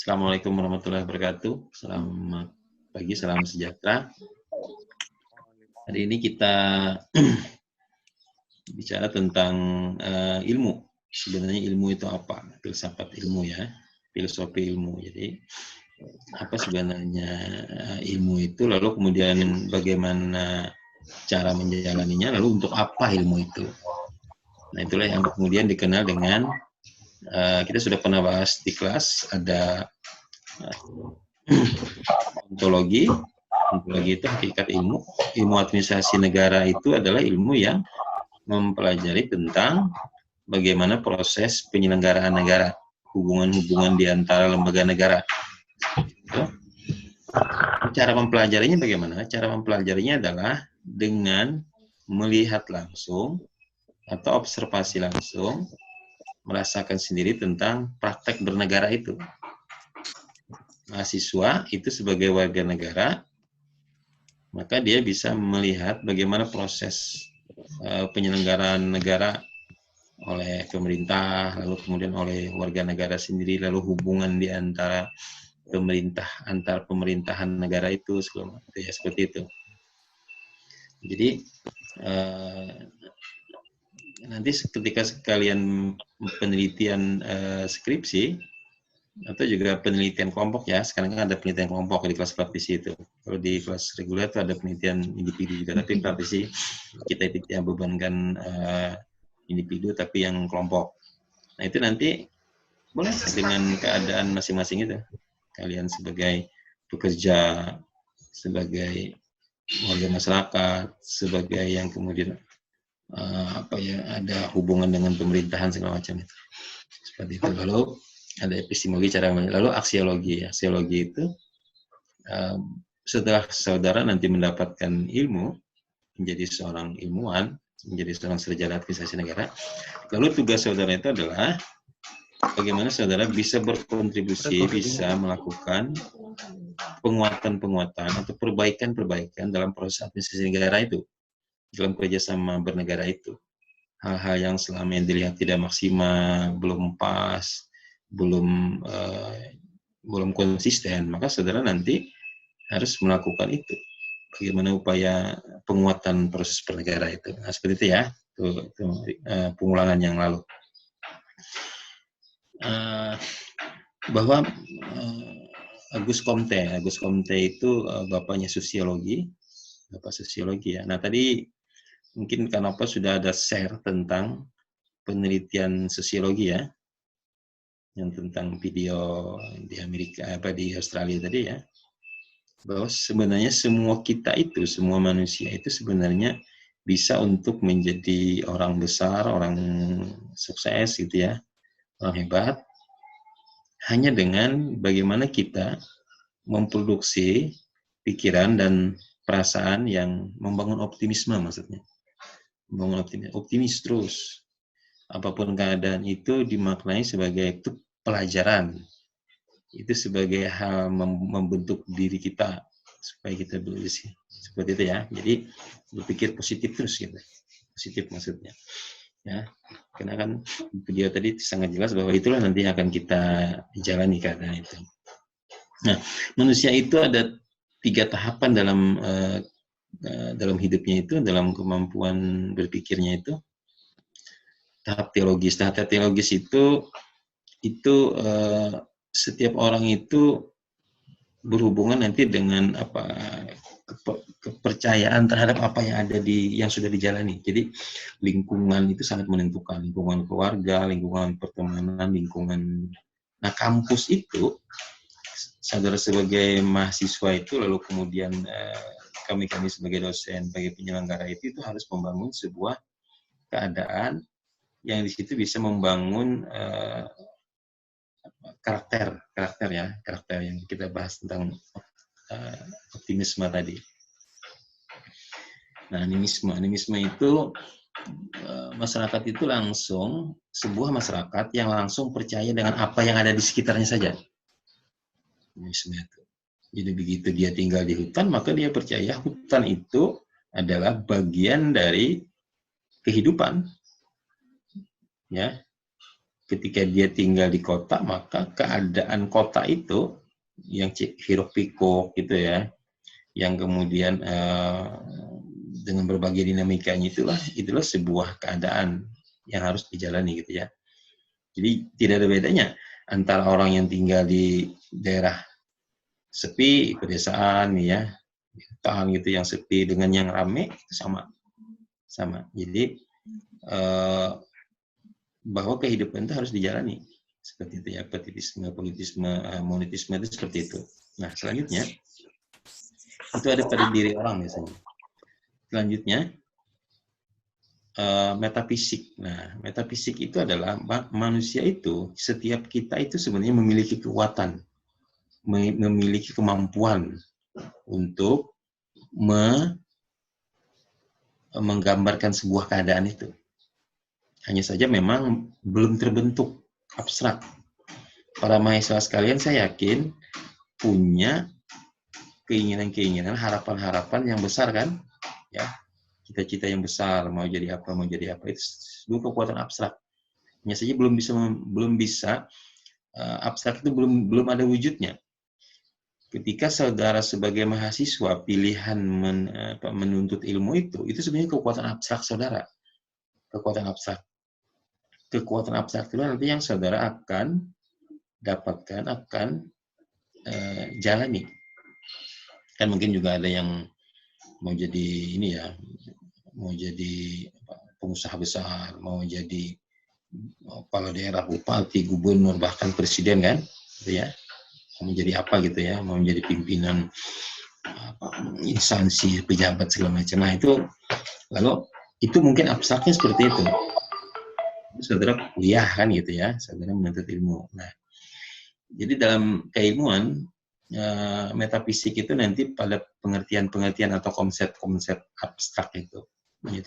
Assalamualaikum warahmatullahi wabarakatuh. Selamat pagi, salam sejahtera. Hari ini kita bicara tentang ilmu. Sebenarnya ilmu itu apa? Filsafat ilmu ya, filosofi ilmu. Jadi apa sebenarnya ilmu itu? Lalu kemudian bagaimana cara menjalaninya? Lalu untuk apa ilmu itu? Nah itulah yang kemudian dikenal dengan kita sudah pernah bahas di kelas ada ontologi. Ontologi itu hakikat ilmu. Ilmu administrasi negara itu adalah ilmu yang mempelajari tentang bagaimana proses penyelenggaraan negara, hubungan-hubungan di antara lembaga negara. Cara mempelajarinya bagaimana? Cara mempelajarinya adalah dengan melihat langsung atau observasi langsung, merasakan sendiri tentang praktek bernegara itu. Mahasiswa itu sebagai warga negara, maka dia bisa melihat bagaimana proses penyelenggaraan negara oleh pemerintah, lalu kemudian oleh warga negara sendiri, lalu hubungan di antara pemerintah, antar pemerintahan negara itu, ya, seperti itu. Jadi nanti ketika sekalian penelitian skripsi atau juga penelitian kelompok ya, sekarang kan ada penelitian kelompok di kelas praktisi itu. Kalau di kelas reguler itu ada penelitian individu juga, tapi praktisi kita tidak bebankan individu tapi yang kelompok. Nah itu nanti boleh dengan keadaan masing-masing itu. Kalian sebagai pekerja, sebagai warga masyarakat, sebagai yang kemudian ada hubungan dengan pemerintahan segala macam itu. Seperti itu. Lalu ada epistemologi cara lalu aksiologi. Aksiologi itu setelah saudara nanti mendapatkan ilmu, menjadi seorang ilmuwan, menjadi seorang sarjana administrasi negara, lalu tugas saudara itu adalah bagaimana saudara bisa berkontribusi, bisa melakukan penguatan-penguatan atau perbaikan-perbaikan dalam proses administrasi negara itu, dalam kerjasama bernegara itu. Hal-hal yang selama yang dilihat tidak maksimal, belum pas, belum konsisten, maka saudara nanti harus melakukan itu. Bagaimana upaya penguatan proses bernegara itu. Nah, seperti itu ya, itu pengulangan yang lalu. Bahwa Auguste Comte itu bapaknya sosiologi, bapak sosiologi ya. Nah tadi mungkin kenapa sudah ada share tentang penelitian sosiologi ya, yang tentang video di Amerika di Australia tadi ya, bahwa sebenarnya semua kita itu, semua manusia itu sebenarnya bisa untuk menjadi orang besar, orang sukses gitu ya, orang hebat, hanya dengan bagaimana kita memproduksi pikiran dan perasaan yang membangun optimisme, maksudnya membangun optimis terus. Apapun keadaan itu dimaknai sebagai itu pelajaran, itu sebagai hal membentuk diri kita supaya kita bersih, seperti itu ya. Jadi berpikir positif terus gitu, positif maksudnya ya, karena kan video tadi sangat jelas bahwa itulah nanti akan kita jalani keadaan itu. Nah, manusia itu ada 3 tahapan dalam hidupnya itu, dalam kemampuan berpikirnya itu. Tahap teologis. Tahap teologis itu setiap orang itu berhubungan nanti dengan kepercayaan terhadap apa yang ada yang sudah dijalani. Jadi lingkungan itu sangat menentukan, lingkungan keluarga, lingkungan pertemanan, lingkungan. Nah, kampus itu saudara sebagai mahasiswa itu, lalu kemudian kami sebagai dosen, sebagai penyelenggara itu harus membangun sebuah keadaan yang di situ bisa membangun karakter yang kita bahas tentang optimisme tadi. Nah, animisme itu masyarakat itu langsung, sebuah masyarakat yang langsung percaya dengan apa yang ada di sekitarnya saja. Animisme itu. Jadi begitu dia tinggal di hutan, maka dia percaya hutan itu adalah bagian dari kehidupan. Ya. ketika dia tinggal di kota, maka keadaan kota itu yang hiruk pikuk gitu ya, yang kemudian dengan berbagai dinamikanya itulah sebuah keadaan yang harus dijalani gitu ya. Jadi tidak ada bedanya antara orang yang tinggal di daerah sepi, pedesaan ya, hutan gitu yang sepi dengan yang ramai itu sama. Jadi bahwa kehidupan itu harus dijalani seperti itu ya, aktivisme, politisme, monetisme itu seperti itu. Nah, selanjutnya itu ada pada diri orang biasanya. Selanjutnya metafisik. Nah, metafisik itu adalah manusia itu, setiap kita itu sebenarnya memiliki kekuatan, memiliki kemampuan untuk menggambarkan sebuah keadaan itu. Hanya saja memang belum terbentuk abstrak. Para mahasiswa sekalian saya yakin punya keinginan-keinginan, harapan-harapan yang besar kan? Ya, cita-cita yang besar, mau jadi apa itu sebuah kekuatan abstrak. Hanya saja belum bisa abstrak itu belum ada wujudnya. Ketika saudara sebagai mahasiswa pilihan menuntut ilmu itu sebenarnya kekuatan abstrak saudara. Kekuatan abstrak itu nanti yang saudara akan dapatkan, akan jalani. Kan mungkin juga ada yang mau jadi ini ya, mau jadi pengusaha besar, mau jadi kepala daerah, bupati, gubernur, bahkan presiden kan, gitu ya. Mau menjadi apa gitu ya, mau menjadi pimpinan instansi, pejabat segala macam. Nah itu, lalu itu mungkin abstraknya seperti itu. Saudara kuliah kan gitu ya, saudara menuntut ilmu. Nah, jadi dalam keilmuan metafisik itu nanti pada pengertian-pengertian atau konsep-konsep abstrak itu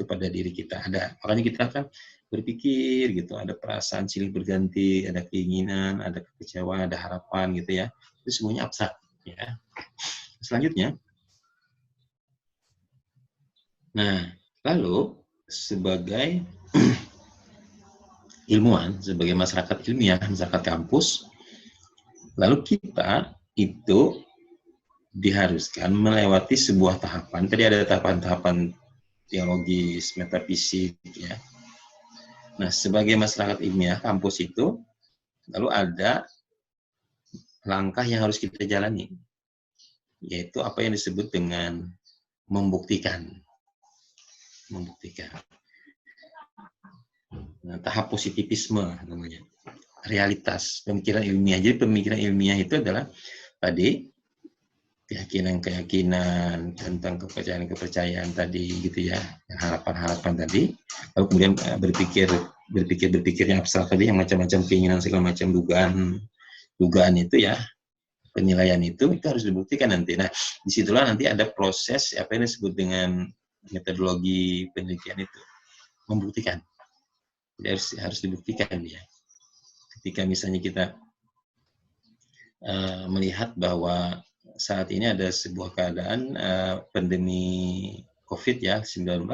pada diri kita ada. Makanya kita akan berpikir gitu, ada perasaan silih berganti, ada keinginan, ada kekecewaan, ada harapan gitu ya. Itu semuanya abstrak ya. Selanjutnya, nah lalu sebagai ilmuwan, sebagai masyarakat ilmiah, masyarakat kampus, lalu kita itu diharuskan melewati sebuah tahapan. Tadi ada tahapan-tahapan teologis, metafisik, ya. Nah, sebagai masyarakat ilmiah kampus itu, lalu ada langkah yang harus kita jalani, yaitu apa yang disebut dengan membuktikan. Nah, tahap positivisme namanya. Realitas, pemikiran ilmiah. Jadi pemikiran ilmiah itu adalah tadi keyakinan-keyakinan tentang kepercayaan-kepercayaan tadi gitu ya, harapan-harapan tadi, lalu kemudian berpikir yang abstrak tadi, yang macam-macam keinginan segala macam, dugaan itu ya, penilaian itu harus dibuktikan nanti. Nah, disitulah nanti ada proses apa yang disebut dengan metodologi penelitian itu, membuktikan. Jadi harus dibuktikan ya. Ketika misalnya kita melihat bahwa saat ini ada sebuah keadaan pandemi COVID-19,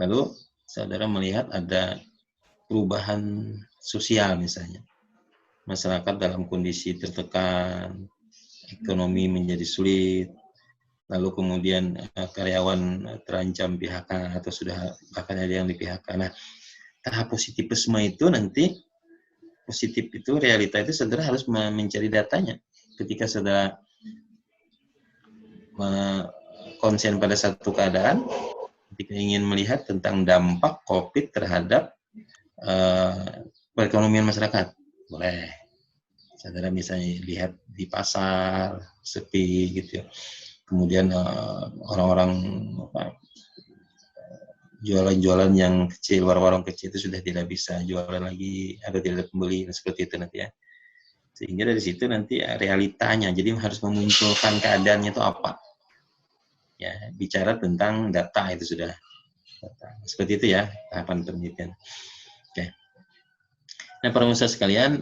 lalu saudara melihat ada perubahan sosial misalnya. Masyarakat dalam kondisi tertekan, ekonomi menjadi sulit, lalu kemudian karyawan terancam PHK atau sudah bahkan ada yang di PHK. Nah, tahap positivisme itu nanti, positif itu, realita itu saudara harus mencari datanya. Ketika saudara konsen pada satu keadaan, ketika ingin melihat tentang dampak COVID terhadap perekonomian masyarakat, boleh. Saudara misalnya lihat di pasar sepi gitu ya. Kemudian orang-orang jualan-jualan yang kecil, warung-warung kecil itu sudah tidak bisa jualan lagi, atau tidak ada pembeli, seperti itu nanti ya. Sehingga dari situ nanti realitanya, jadi harus memunculkan keadaannya itu apa. Ya, bicara tentang data itu sudah. Seperti itu ya, tahapan penelitian. Oke. Nah, para pemirsa sekalian,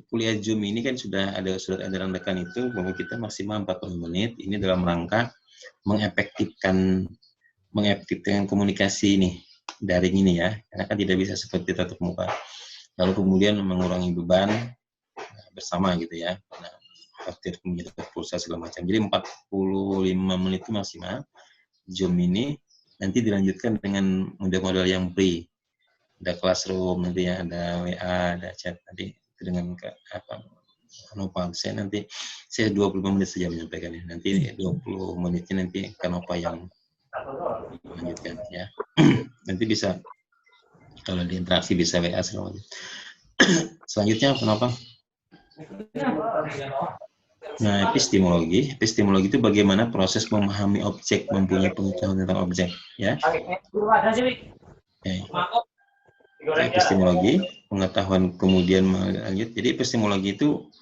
kuliah Zoom ini kan sudah ada surat edaran dekan itu bahwa kita maksimal 40 menit. Ini dalam rangka mengefektifkan komunikasi ini, daring ini ya. Karena kan tidak bisa seperti tatap muka. lalu kemudian mengurangi beban bersama gitu ya. Nah, khawatir kemudian terpulsa segala macam. Jadi 45 menit itu maksimal. Zoom ini nanti dilanjutkan dengan model-model yang free. Ada classroom nanti ya, ada WA, ada chat nanti dengan saya nanti saya 25 menit saja menyampaikannya. Nanti 20 menitnya nanti Kanova yang melanjutkan ya. Nanti bisa kalau di interaksi bisa WA segala macam. Selanjutnya kenapa? Nah, epistemologi itu bagaimana proses memahami objek, mempunyai pengetahuan tentang objek, ya. Okay. Epistemologi, pengetahuan kemudian lanjut. Jadi epistemologi itu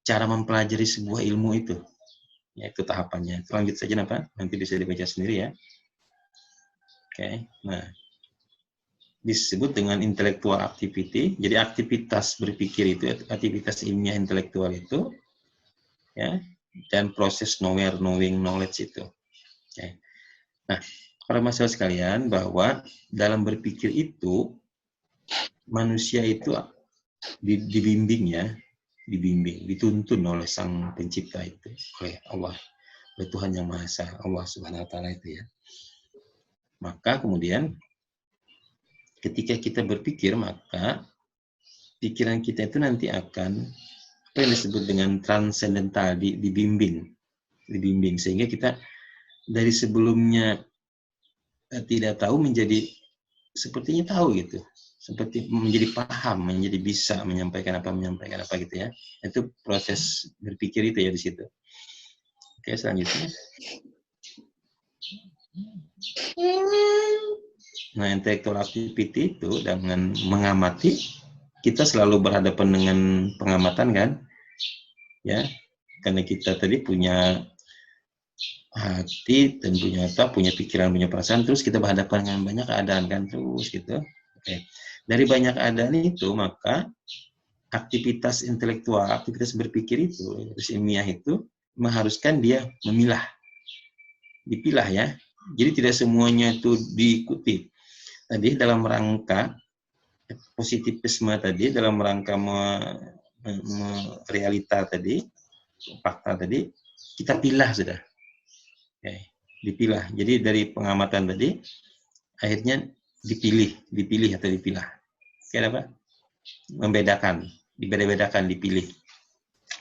cara mempelajari sebuah ilmu itu, yaitu tahapannya. Lanjut saja, Pak. Nanti bisa dibaca sendiri ya. Oke. Nah, disebut dengan intellectual activity. Jadi aktivitas berpikir itu, aktivitas ilmiah intelektual itu, ya, dan proses knowing knowledge itu. Okay. Nah, para mahasiswa sekalian, bahwa dalam berpikir itu manusia itu dibimbing ya, dituntun oleh Sang Pencipta itu, oleh Allah, oleh Tuhan Yang Maha Esa, Allah Subhanahu Wa Taala itu ya. Maka kemudian ketika kita berpikir, maka pikiran kita itu nanti akan apa yang disebut dengan transcendental, dibimbing sehingga kita dari sebelumnya tidak tahu menjadi sepertinya tahu gitu, seperti menjadi paham, menjadi bisa menyampaikan apa gitu ya. Itu proses berpikir itu ya di situ. Oke, selanjutnya. Nah, intellectual activity itu dengan mengamati, kita selalu berhadapan dengan pengamatan kan, ya, karena kita tadi punya hati dan punya otak, punya pikiran, punya perasaan, terus kita berhadapan dengan banyak keadaan kan, terus gitu. Oke. Dari banyak keadaan itu, maka aktivitas intelektual, aktivitas berpikir itu, ilmiah itu mengharuskan dia memilah, dipilah ya. Jadi tidak semuanya itu diikuti. Tadi dalam rangka positivisme tadi, dalam rangka realita tadi, fakta tadi, kita pilah sudah. Oke, dipilah. Jadi dari pengamatan tadi, akhirnya dipilih atau dipilah. Oke, apa? Membedakan, dibeda-bedakan, dipilih.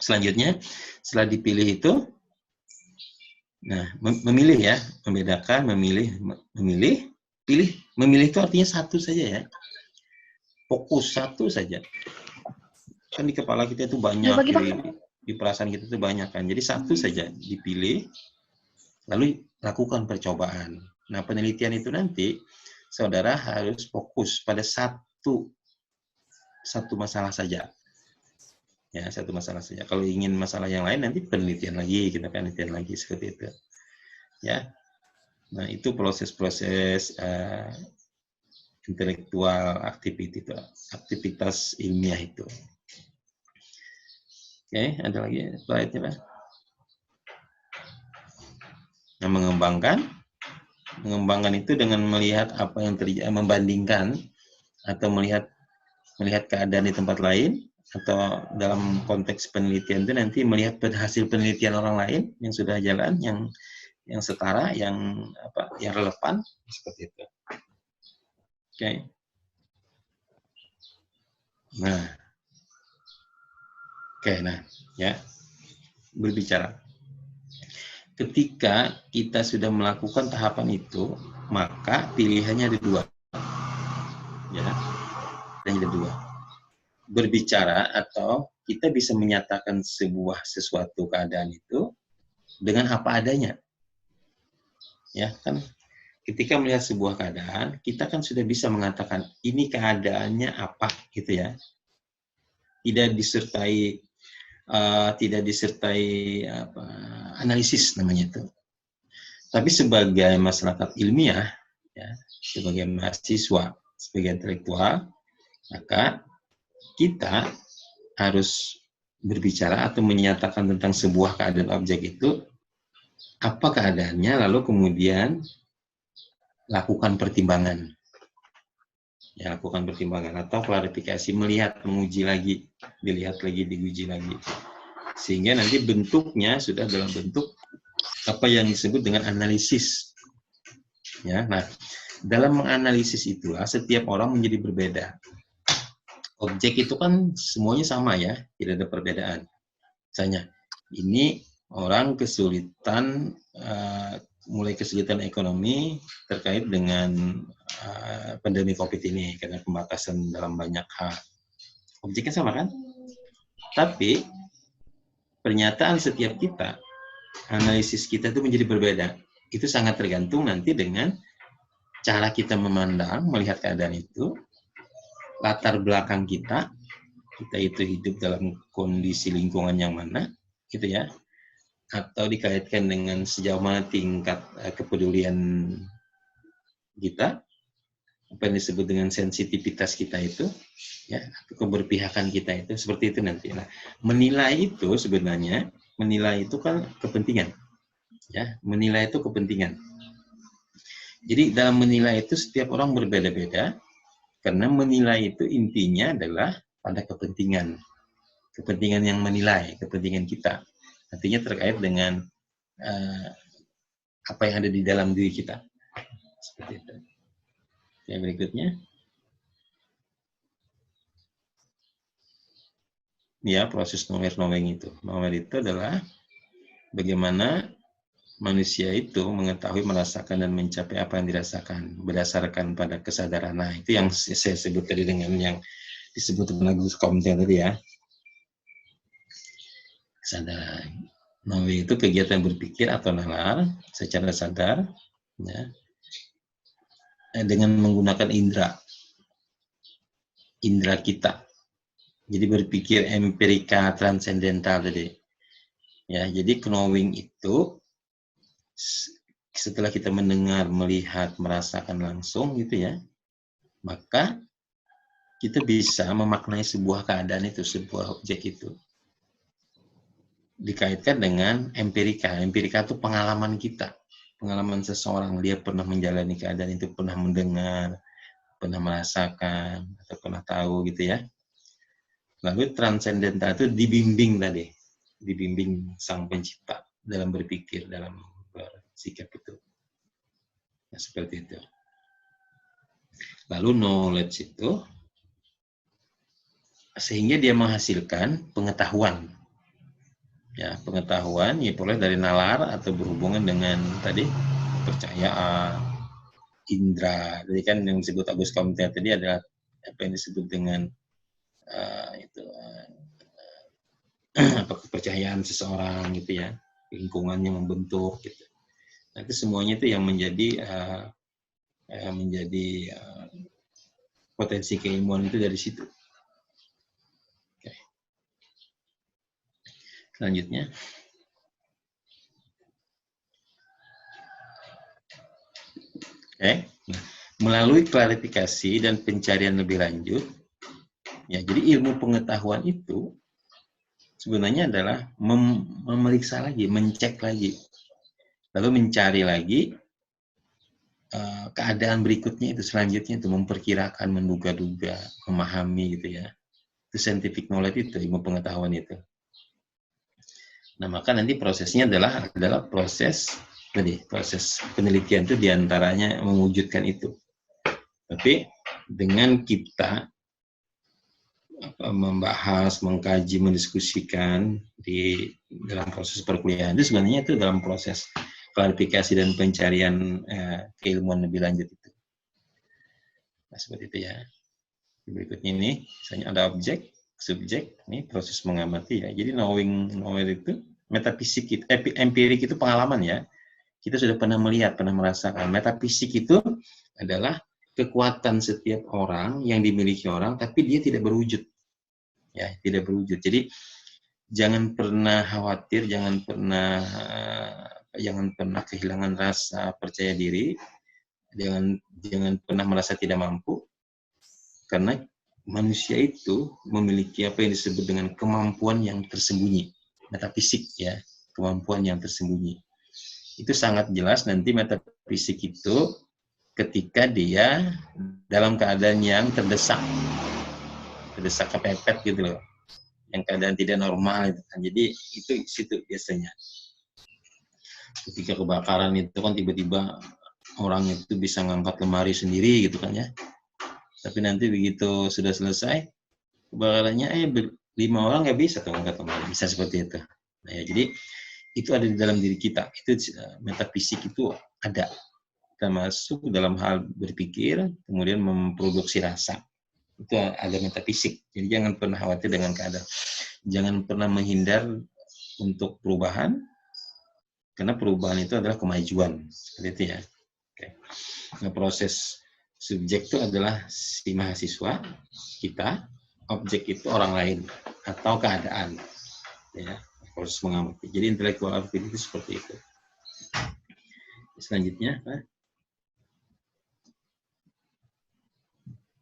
Selanjutnya, setelah dipilih itu, nah, memilih ya, membedakan, memilih, pilih, memilih itu artinya satu saja ya. Fokus satu saja. Kan di kepala kita itu banyak, di perasaan kita itu banyak kan. Jadi satu saja dipilih, lalu lakukan percobaan. Nah, penelitian itu nanti saudara harus fokus pada satu masalah saja. Ya, satu masalah saja. Kalau ingin masalah yang lain nanti penelitian lagi, kita penelitian lagi seperti itu. Ya. Nah, itu proses-proses intelektual aktivitas ilmiah itu. Oke, ada lagi slide-nya, Pak. Nah, mengembangkan itu dengan melihat apa yang terjadi, membandingkan atau melihat keadaan di tempat lain, atau dalam konteks penelitian itu nanti melihat hasil penelitian orang lain yang sudah jalan, yang setara, yang relevan seperti itu. Oke. Nah, ya, berbicara. Ketika kita sudah melakukan tahapan itu, maka pilihannya ada dua. Ya, ada dua. Berbicara atau kita bisa menyatakan sesuatu keadaan itu dengan apa adanya. Ya, kan ketika melihat sebuah keadaan, kita kan sudah bisa mengatakan ini keadaannya apa gitu ya. Tidak disertai analisis namanya itu. Tapi sebagai masyarakat ilmiah, ya, sebagai mahasiswa, sebagai intelektual, maka kita harus berbicara atau menyatakan tentang sebuah keadaan objek itu, apa keadaannya, lalu kemudian lakukan pertimbangan. Ya, lakukan pertimbangan atau klarifikasi, melihat, menguji lagi, dilihat lagi, diuji lagi. Sehingga nanti bentuknya sudah dalam bentuk apa yang disebut dengan analisis. Ya, nah, dalam menganalisis itulah setiap orang menjadi berbeda. Objek itu kan semuanya sama ya, tidak ada perbedaan. Misalnya, ini orang kesulitan, mulai kesulitan ekonomi terkait dengan pandemi COVID ini karena pembatasan dalam banyak hal. Objeknya sama kan? Tapi pernyataan setiap kita, analisis kita itu menjadi berbeda. Itu sangat tergantung nanti dengan cara kita memandang, melihat keadaan itu, latar belakang kita itu hidup dalam kondisi lingkungan yang mana, gitu ya, atau dikaitkan dengan sejauh mana tingkat kepedulian kita, apa yang disebut dengan sensitivitas kita itu, ya, keberpihakan kita itu, seperti itu nanti. Nah, menilai itu sebenarnya, menilai itu kan kepentingan, ya, menilai itu kepentingan. Jadi dalam menilai itu setiap orang berbeda-beda, karena menilai itu intinya adalah pada kepentingan, kepentingan yang menilai, kepentingan kita. Artinya terkait dengan apa yang ada di dalam diri kita. Seperti itu. Yang berikutnya. Ya, proses knowledge itu. Knowledge itu adalah bagaimana manusia itu mengetahui, merasakan, dan mencapai apa yang dirasakan berdasarkan pada kesadaran. Nah, itu yang saya sebut tadi dengan yang disebut Agus Comte tadi ya. Kesadaran. Knowledge itu kegiatan berpikir atau nalar secara sadar, ya, dengan menggunakan indera kita. Jadi berpikir empirika transendental tadi. Ya, jadi knowing itu setelah kita mendengar, melihat, merasakan langsung gitu ya, maka kita bisa memaknai sebuah keadaan itu, sebuah objek itu. Dikaitkan dengan empirika. Empirika itu pengalaman kita. Pengalaman seseorang, dia pernah menjalani keadaan itu, pernah mendengar, pernah merasakan, atau pernah tahu gitu ya. Lalu transendental itu dibimbing tadi. Dibimbing sang pencipta dalam berpikir, dalam bersikap itu. Nah, seperti itu. Lalu knowledge itu sehingga dia menghasilkan pengetahuan. Ya, pengetahuan ya boleh dari nalar atau berhubungan dengan tadi kepercayaan, indera. Jadi kan yang disebut Agus Comte tadi adalah apa yang disebut dengan apa kepercayaan seseorang gitu ya, lingkungannya membentuk gitu. Nah, itu semuanya itu yang menjadi potensi keilmuan itu dari situ. Oke. Selanjutnya. Oke. Nah, melalui klarifikasi dan pencarian lebih lanjut, ya, jadi ilmu pengetahuan itu sebenarnya adalah memeriksa lagi, mencek lagi, lalu mencari lagi keadaan berikutnya itu, selanjutnya itu memperkirakan, menduga-duga, memahami gitu ya. Itu scientific knowledge itu, ilmu pengetahuan itu. Nah, maka nanti prosesnya adalah proses penelitian itu diantaranya mewujudkan itu. Tapi dengan kita membahas, mengkaji, mendiskusikan di dalam proses perkuliahan itu sebenarnya itu dalam proses klarifikasi dan pencarian keilmuan lebih lanjut itu. Nah, seperti itu ya. Berikutnya ini, misalnya ada objek, subjek, ini proses mengamati ya. Jadi knowing itu metafisik, empirik itu pengalaman ya. Kita sudah pernah melihat, pernah merasakan. Metafisik itu adalah kekuatan setiap orang yang dimiliki orang, tapi dia tidak berwujud. Ya, tidak berwujud. Jadi jangan pernah khawatir, jangan pernah kehilangan rasa percaya diri, jangan pernah merasa tidak mampu, karena manusia itu memiliki apa yang disebut dengan kemampuan yang tersembunyi, metafisik ya, kemampuan yang tersembunyi. Itu sangat jelas nanti metafisik itu ketika dia dalam keadaan yang terdesak kepepet gitu loh, yang keadaan tidak normal gitu kan. Jadi itu situ biasanya. Ketika kebakaran itu kan tiba-tiba orang itu bisa ngangkat lemari sendiri gitu kan ya. Tapi nanti begitu sudah selesai kebakarannya, 5 orang nggak bisa tuh ngangkat lemari, bisa seperti itu. Nah ya, jadi itu ada di dalam diri kita. Itu metafisik itu ada. Kita masuk dalam hal berpikir, kemudian memproduksi rasa. Itu ada metafisik. Jadi jangan pernah khawatir dengan keadaan. Jangan pernah menghindar untuk perubahan, karena perubahan itu adalah kemajuan. Seperti itu ya. Oke. Nah, proses subjek itu adalah si mahasiswa, kita, objek itu orang lain atau keadaan. Ya, proses mengamati. Jadi intellectual activity seperti itu. Selanjutnya,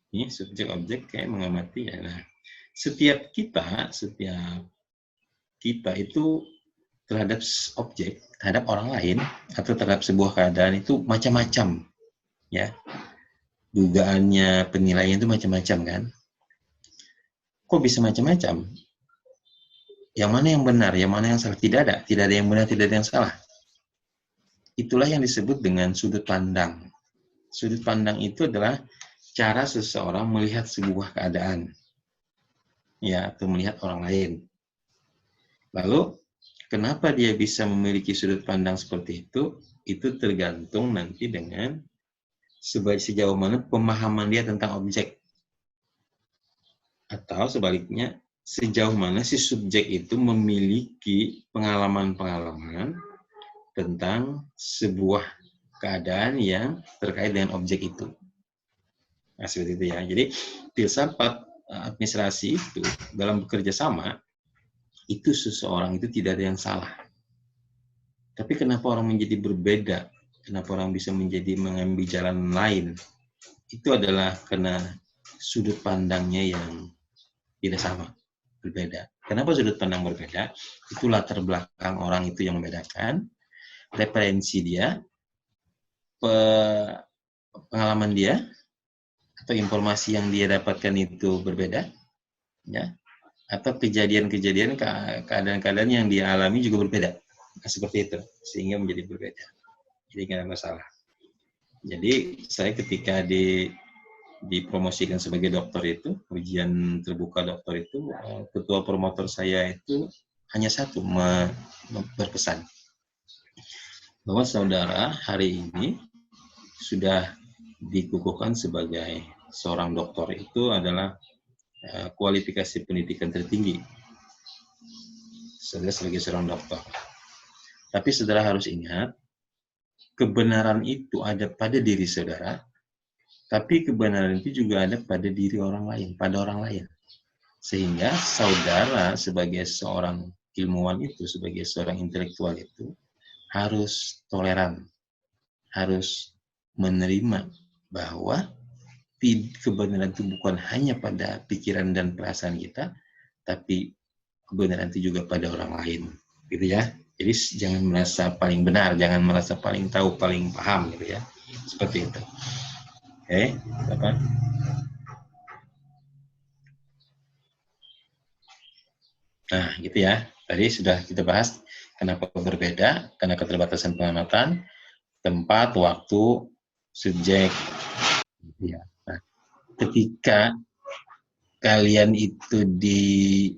ini subjek objek kayak mengamati ya. Nah, setiap kita itu terhadap objek, terhadap orang lain atau terhadap sebuah keadaan itu macam-macam, ya. Dugaannya, penilaian itu macam-macam kan. Kok bisa macam-macam? Yang mana yang benar, yang mana yang salah? Tidak ada yang benar, tidak ada yang salah. Itulah yang disebut dengan sudut pandang. Sudut pandang itu adalah cara seseorang melihat sebuah keadaan, ya, atau melihat orang lain. Lalu, kenapa dia bisa memiliki sudut pandang seperti itu? Itu tergantung nanti dengan sejauh mana pemahaman dia tentang objek. Atau sebaliknya, sejauh mana si subjek itu memiliki pengalaman-pengalaman tentang sebuah keadaan yang terkait dengan objek itu. Nah, seperti itu ya. Jadi, filsafat administrasi itu dalam bekerja sama, itu seseorang itu tidak ada yang salah. Tapi kenapa orang menjadi berbeda? Kenapa orang bisa mengambil jalan lain? Itu adalah karena sudut pandangnya yang tidak sama, berbeda. Kenapa sudut pandang berbeda? Itu latar belakang orang itu yang membedakan, referensi dia, pengalaman dia, atau informasi yang dia dapatkan itu berbeda, ya, atau kejadian-kejadian, keadaan-keadaan yang dia alami juga berbeda. Nah, seperti itu, sehingga menjadi berbeda. Jadi nggak ada masalah. Jadi saya ketika dipromosikan sebagai dokter itu, ujian terbuka dokter itu, ketua promotor saya itu hanya satu, berpesan bahwa saudara hari ini sudah dikukuhkan sebagai seorang dokter itu adalah kualifikasi pendidikan tertinggi. Saudara sebagai seorang dokter. Tapi saudara harus ingat, kebenaran itu ada pada diri saudara, tapi kebenaran itu juga ada pada diri orang lain, pada orang lain. Sehingga saudara sebagai seorang ilmuwan itu, sebagai seorang intelektual itu, harus toleran, harus menerima bahwa kebenaran itu bukan hanya pada pikiran dan perasaan kita, tapi kebenaran itu juga pada orang lain, gitu ya. Jadi jangan merasa paling benar, jangan merasa paling tahu, paling paham, gitu ya. Seperti itu. Oke, apa? Nah, gitu ya. Tadi sudah kita bahas kenapa berbeda, karena keterbatasan pengamatan, tempat, waktu, subjek. Ya. Nah, ketika kalian itu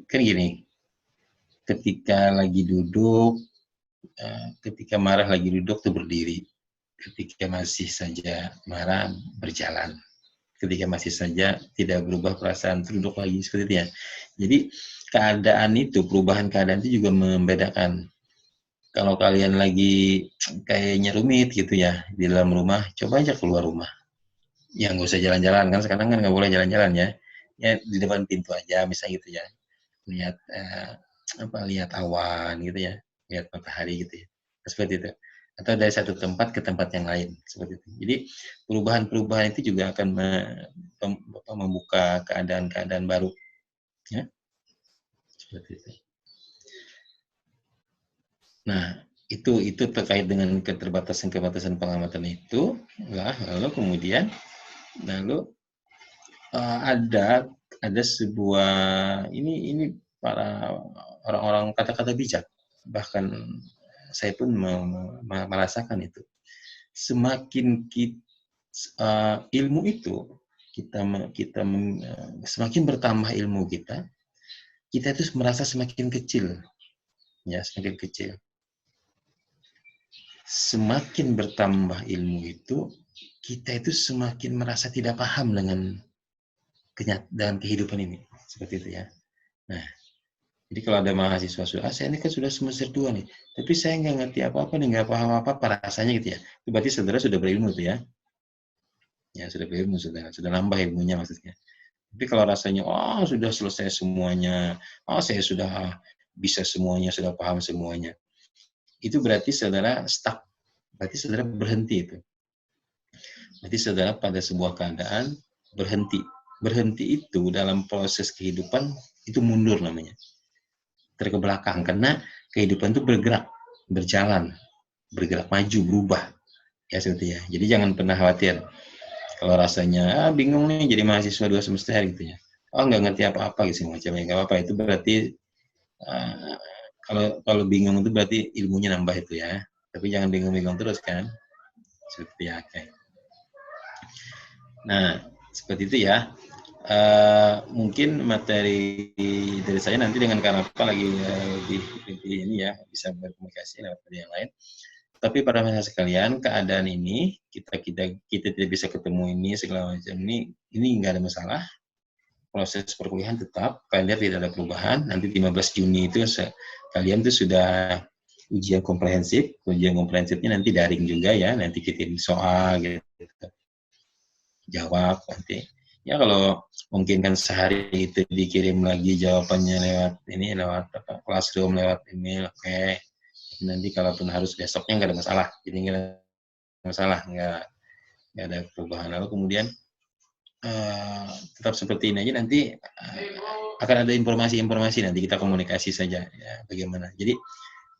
kan gini, ketika lagi duduk, ketika marah lagi duduk tuh berdiri, ketika masih saja marah berjalan, ketika masih saja tidak berubah perasaan duduk lagi, seperti itu ya. Jadi keadaan itu, perubahan keadaan itu juga membedakan. Kalau kalian lagi kayaknya rumit gitu ya di dalam rumah, coba aja keluar rumah. Ya nggak usah jalan-jalan, kan sekarang kan nggak boleh jalan-jalan ya. Ya di depan pintu aja misalnya gitu ya. Lihat lihat awan gitu ya, lihat matahari gitu ya. Seperti itu. Atau dari satu tempat ke tempat yang lain seperti itu. Jadi perubahan-perubahan itu juga akan membuka keadaan-keadaan baru ya. Seperti itu. Nah, itu terkait dengan keterbatasan pengamatan itu lah. Lalu kemudian ada sebuah ini para orang-orang kata-kata bijak, bahkan saya pun merasakan itu. Semakin ilmu itu semakin bertambah ilmu kita itu merasa semakin kecil, ya, semakin kecil. Semakin bertambah ilmu itu, kita itu semakin merasa tidak paham dengan dalam kehidupan ini, seperti itu ya. Nah, jadi kalau ada mahasiswa saya ini kan sudah semester 2 nih, tapi saya nggak ngerti apa-apa nih, nggak paham apa-apa rasanya gitu ya. Itu berarti saudara sudah berilmu tuh ya. Ya, sudah berilmu, sudah nambah ilmunya maksudnya. Tapi kalau rasanya, sudah selesai semuanya, saya sudah bisa semuanya, sudah paham semuanya, itu berarti saudara stuck, berarti saudara berhenti itu. Berarti saudara pada sebuah keadaan berhenti. Berhenti itu dalam proses kehidupan itu mundur namanya. Terkebelakang, karena kehidupan itu bergerak, berjalan, bergerak maju, berubah. Ya seperti ya. Jadi jangan pernah khawatir. Kalau rasanya bingung nih jadi mahasiswa 2 semester gitu ya. Nggak ngerti apa-apa gitu macamnya, nggak apa-apa. Itu berarti kalau bingung itu berarti ilmunya nambah itu ya. Tapi jangan bingung-bingung terus kan. Seperti ya. Okay. Nah, seperti itu ya. Mungkin materi dari saya nanti dengan Kanapa lagi lebih ini ya, bisa berkomunikasi lewat yang lain. Tapi pada masa sekalian, keadaan ini kita tidak bisa ketemu ini segala macam ini nggak ada masalah. Proses perkuliahan tetap, kalian tidak ada perubahan. Nanti 15 Juni itu kalian tuh sudah ujian komprehensif. Ujian komprehensifnya nanti daring juga ya, nanti kirim soal gitu. Jawab nanti. Ya kalau mungkin kan sehari itu dikirim lagi jawabannya lewat classroom, lewat email, oke. Nanti kalaupun harus besoknya nggak ada masalah, jadi nggak ada masalah, nggak ada perubahan. Lalu kemudian tetap seperti ini aja, nanti akan ada informasi nanti kita komunikasi saja ya bagaimana. Jadi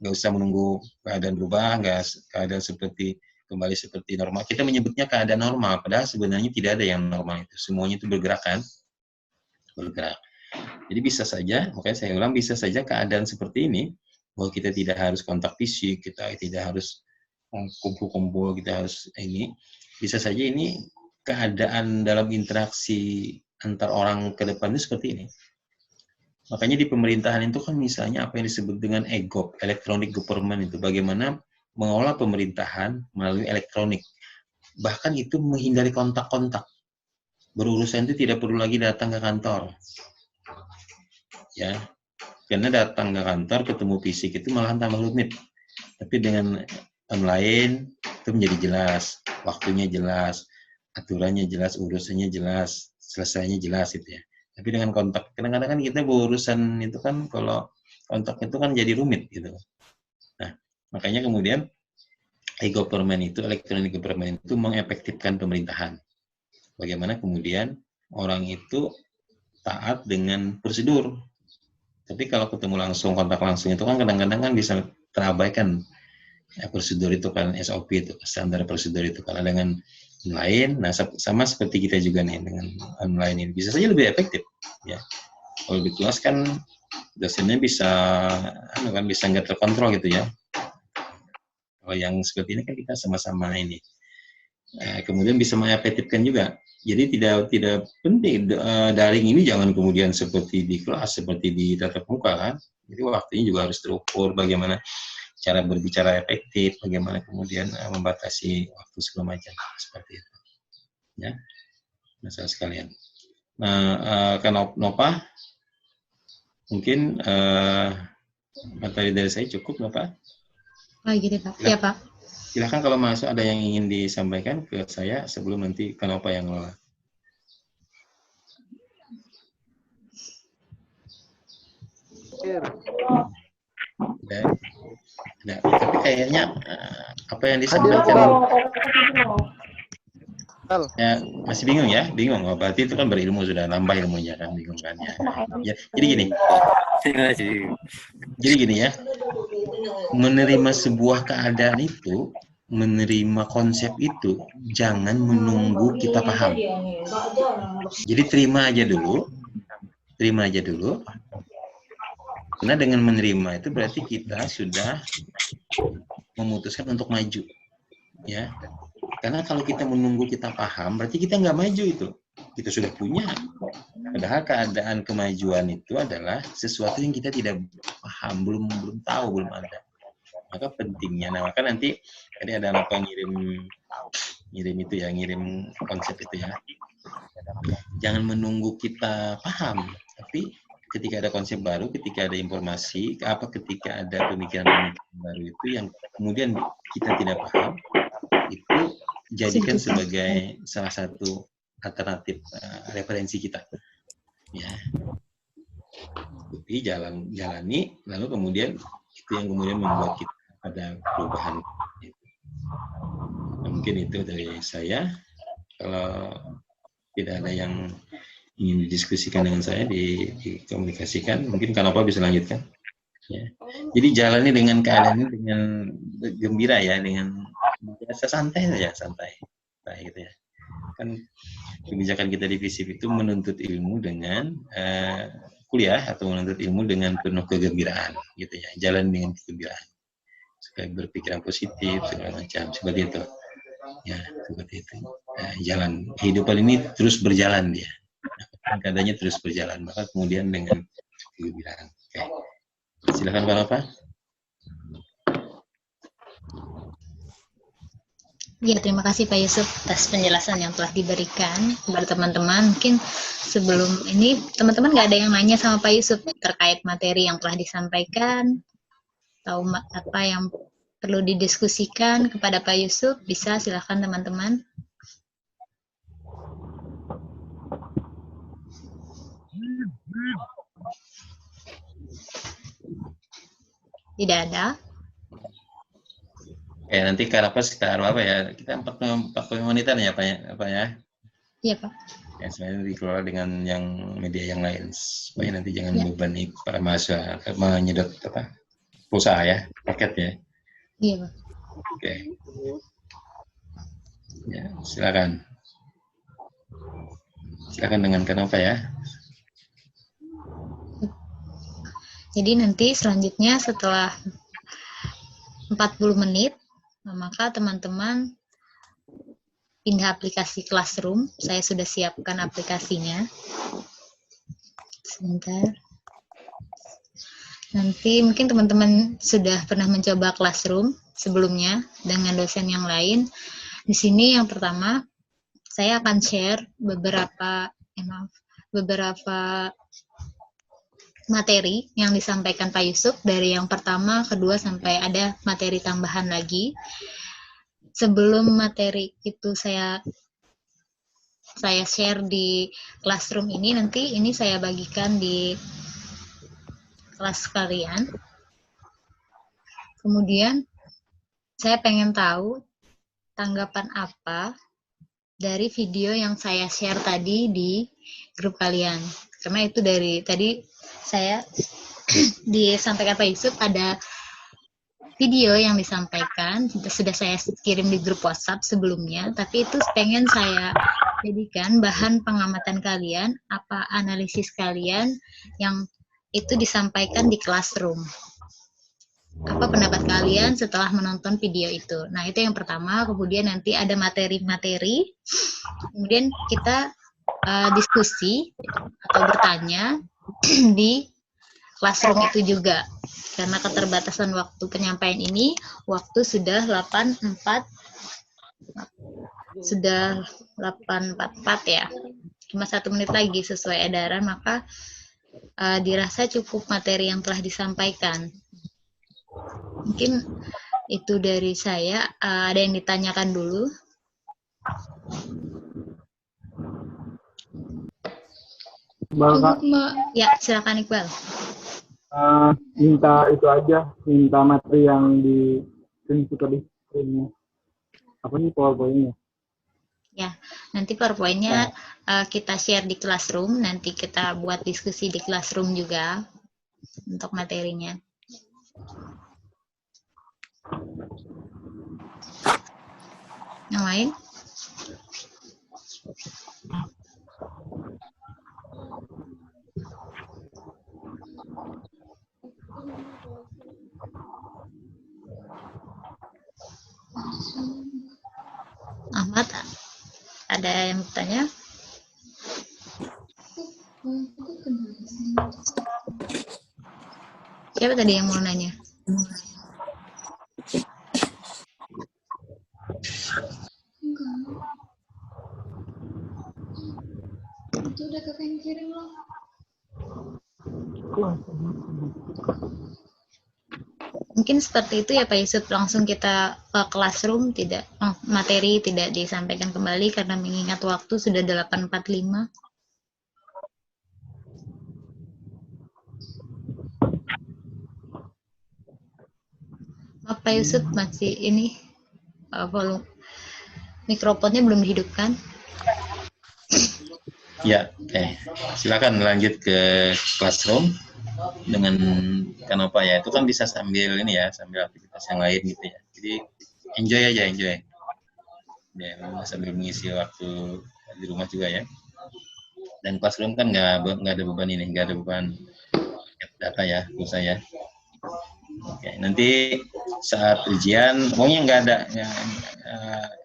nggak usah menunggu keadaan berubah, keadaan kembali seperti normal. Kita menyebutnya keadaan normal, padahal sebenarnya tidak ada yang normal itu. Semuanya itu bergerak. Jadi bisa saja, makanya saya ulang, bisa saja keadaan seperti ini, bahwa kita tidak harus kontak fisik, kita tidak harus kumpul-kumpul, kita harus ini, bisa saja ini keadaan dalam interaksi antar orang ke depan itu seperti ini. Makanya di pemerintahan itu kan misalnya apa yang disebut dengan EGOP, Electronic Government itu, bagaimana mengolah pemerintahan melalui elektronik. Bahkan itu menghindari kontak-kontak. Berurusan itu tidak perlu lagi datang ke kantor. Ya, karena datang ke kantor ketemu fisik itu malah tambah rumit. Tapi dengan online itu menjadi jelas, waktunya jelas, aturannya jelas, urusannya jelas, selesainya jelas itu ya. Tapi dengan kontak, kadang-kadang kan kita berurusan itu kan kalau kontak itu kan jadi rumit gitu. Nah, makanya kemudian e-government itu, electronic government itu mengefektifkan pemerintahan. Bagaimana kemudian orang itu taat dengan prosedur. Tapi kalau ketemu langsung, kontak langsung itu kan kadang-kadang kan bisa terabaikan ya, prosedur itu kan, SOP itu, standar prosedur itu. Kalau dengan lain, nah sama seperti kita juga nih dengan online ini, bisa saja lebih efektif. Ya, kalau di kelas kan dosennya bisa nggak terkontrol gitu ya. Kalau yang seperti ini kan kita sama-sama ini. Kemudian bisa mengefektifkan juga. Jadi tidak penting daring ini jangan kemudian seperti di kelas, seperti di tatap muka kan. Jadi waktunya juga harus terukur, bagaimana cara berbicara efektif, bagaimana kemudian membatasi waktu segala macam seperti itu. Ya, masalah sekalian. Nah, Nova, mungkin materi dari saya cukup, Nova? Gitu Pak. Iya Pak. Silakan kalau masuk ada yang ingin disampaikan ke saya sebelum nanti Nova yang ngelola. Nah, tapi kayaknya apa yang disampaikan ya, masih bingung ya, bingung. Oh, berarti itu kan berilmu, sudah nambah ilmunya kan, bingung kan ya. Jadi gini ya. menerima sebuah keadaan itu, menerima konsep itu, jangan menunggu kita paham. Jadi terima aja dulu. Karena dengan menerima itu berarti kita sudah memutuskan untuk maju, ya. Karena kalau kita menunggu kita paham, berarti kita nggak maju itu. Kita sudah punya. Padahal keadaan kemajuan itu adalah sesuatu yang kita tidak paham, belum tahu, belum ada. Maka pentingnya, nah maka nanti tadi ada apa ngirim konsep itu ya. Jangan menunggu kita paham, tapi ketika ada konsep baru, ketika ada informasi, ketika ada pemikiran baru itu yang kemudian kita tidak paham, itu jadikan sebagai salah satu alternatif referensi kita. Ya. Jadi jalani, lalu kemudian itu yang kemudian membuat kita ada perubahan. Nah, mungkin itu dari saya. Kalau tidak ada yang ingin didiskusikan dengan saya, dikomunikasikan, mungkin Kanova bisa lanjutkan. Ya. Jadi jalani dengan keadaan ini dengan gembira ya, dengan biasa santai saja, santai gitu ya. Kan kebijakan kita di FISIP itu menuntut ilmu dengan kuliah atau menuntut ilmu dengan penuh kegembiraan gitu ya, jalan dengan kegembiraan supaya berpikiran positif segala macam seperti itu ya, seperti itu. Jalan kehidupan ini terus berjalan dia, keadaannya terus berjalan, maka kemudian dengan kegembiraan. Oke. Silakan Pak Nova. Ya, terima kasih Pak Yusuf atas penjelasan yang telah diberikan kepada teman-teman. Mungkin sebelum ini teman-teman nggak ada yang nanya sama Pak Yusuf terkait materi yang telah disampaikan, atau apa yang perlu didiskusikan kepada Pak Yusuf, bisa silakan teman-teman. Tidak ada. Ya, nanti Kanova sekitar apa ya? Kita 45 menitan ya Pak ya? Iya Pak. Ya, sebenarnya dikelola dengan yang media yang lain supaya nanti jangan membebani para mahasiswa menyedot pulsa ya, paket ya. Iya Pak. Oke. Ya, silakan. Silakan dengan Kanova ya. Jadi nanti selanjutnya setelah 40 menit, maka teman-teman pindah aplikasi Classroom. Saya sudah siapkan aplikasinya. Sebentar. Nanti mungkin teman-teman sudah pernah mencoba Classroom sebelumnya dengan dosen yang lain. Di sini yang pertama, saya akan share beberapa materi yang disampaikan Pak Yusuf, dari yang pertama, kedua, sampai ada materi tambahan lagi. Sebelum materi itu saya share di Classroom ini, nanti ini saya bagikan di kelas kalian. Kemudian saya pengen tahu tanggapan apa dari video yang saya share tadi di grup kalian. Karena itu dari tadi saya disampaikan Pak Yusuf ada video yang disampaikan, sudah saya kirim di grup WhatsApp sebelumnya, tapi itu pengen saya jadikan bahan pengamatan kalian, apa analisis kalian yang itu disampaikan di Classroom. Apa pendapat kalian setelah menonton video itu? Nah, itu yang pertama. Kemudian nanti ada materi-materi, kemudian kita diskusi atau bertanya di Classroom itu juga. Karena keterbatasan waktu penyampaian ini, waktu sudah 8.44 ya. Cuma 1 menit lagi sesuai edaran, maka dirasa cukup materi yang telah disampaikan. Mungkin itu dari saya. Ada yang ditanyakan dulu? Ya, silakan Iqbal. Minta itu aja, minta materi yang di screen-nya. Apa nih PowerPoint-nya? Ya, nanti PowerPoint-nya kita share di Classroom, nanti kita buat diskusi di Classroom juga untuk materinya. Yang lain? Ahmad, ada yang bertanya? Siapa tadi yang mau nanya? Itu udah kakak yang kirim loh. Mungkin seperti itu ya Pak Yusuf, langsung kita ke classroom, tidak materi tidak disampaikan kembali karena mengingat waktu sudah 8.45. Maaf Pak Yusuf, masih ini volume mikrofonnya belum dihidupkan. Ya, silakan lanjut ke classroom dengan Canva ya. Itu kan bisa sambil ini ya, sambil aktivitas yang lain gitu ya. Jadi enjoy aja, enjoy. Ya, sambil mengisi waktu di rumah juga ya. Dan classroom kan nggak ada beban ini, nggak ada beban data ya, menurut saya. Oke, nanti saat ujian, pokoknya nggak ada,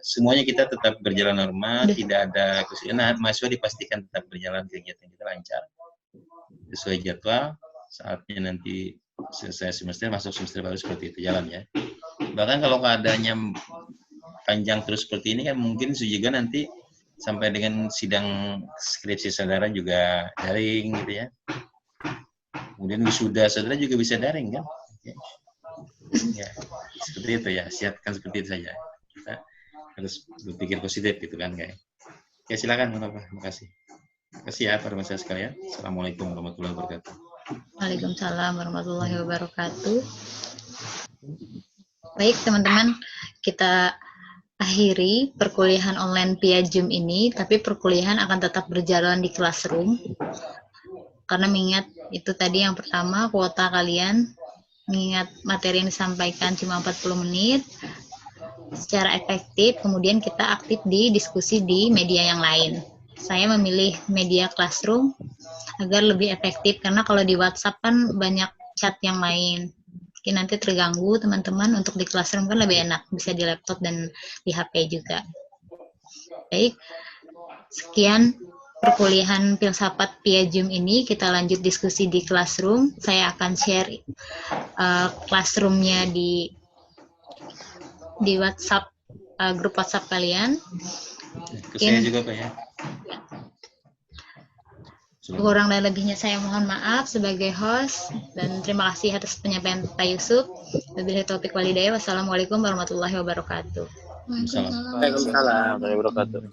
semuanya kita tetap berjalan normal, tidak ada kesulitan. Mahasiswa dipastikan tetap berjalan kegiatan kita lancar, sesuai jadwal. Saatnya nanti selesai semester, masuk semester baru seperti itu jalan ya. Bahkan kalau keadaannya panjang terus seperti ini kan mungkin juga nanti sampai dengan sidang skripsi saudara juga daring gitu ya. Kemudian wisuda saudara juga bisa daring kan. Ya, seperti itu ya, siapkan seperti itu saja. Kita harus berpikir positif gitu kan, guys. Ya, silakan, terima kasih. Terima kasih ya para mahasiswa sekalian. Assalamualaikum warahmatullahi wabarakatuh. Waalaikumsalam warahmatullahi wabarakatuh. Baik teman-teman, kita akhiri perkuliahan online via Zoom ini, tapi perkuliahan akan tetap berjalan di classroom. Karena mengingat itu tadi yang pertama, kuota kalian, mengingat materi yang disampaikan cuma 40 menit, secara efektif, kemudian kita aktif di diskusi di media yang lain. Saya memilih media classroom agar lebih efektif, karena kalau di WhatsApp kan banyak chat yang lain. Mungkin nanti terganggu teman-teman, untuk di classroom kan lebih enak, bisa di laptop dan di HP juga. Baik, sekian perkuliahan filsafat via Zoom ini. Kita lanjut diskusi di classroom. Saya akan share classroomnya di WhatsApp, grup WhatsApp kalian. Saya juga Pak ya. Kurang dan lebihnya saya mohon maaf sebagai host, dan terima kasih atas penyampaian Pak Yusuf. Wabillahi taufiq walhidayah. Wassalamualaikum warahmatullahi wabarakatuh. Waalaikumsalam warahmatullahi wabarakatuh.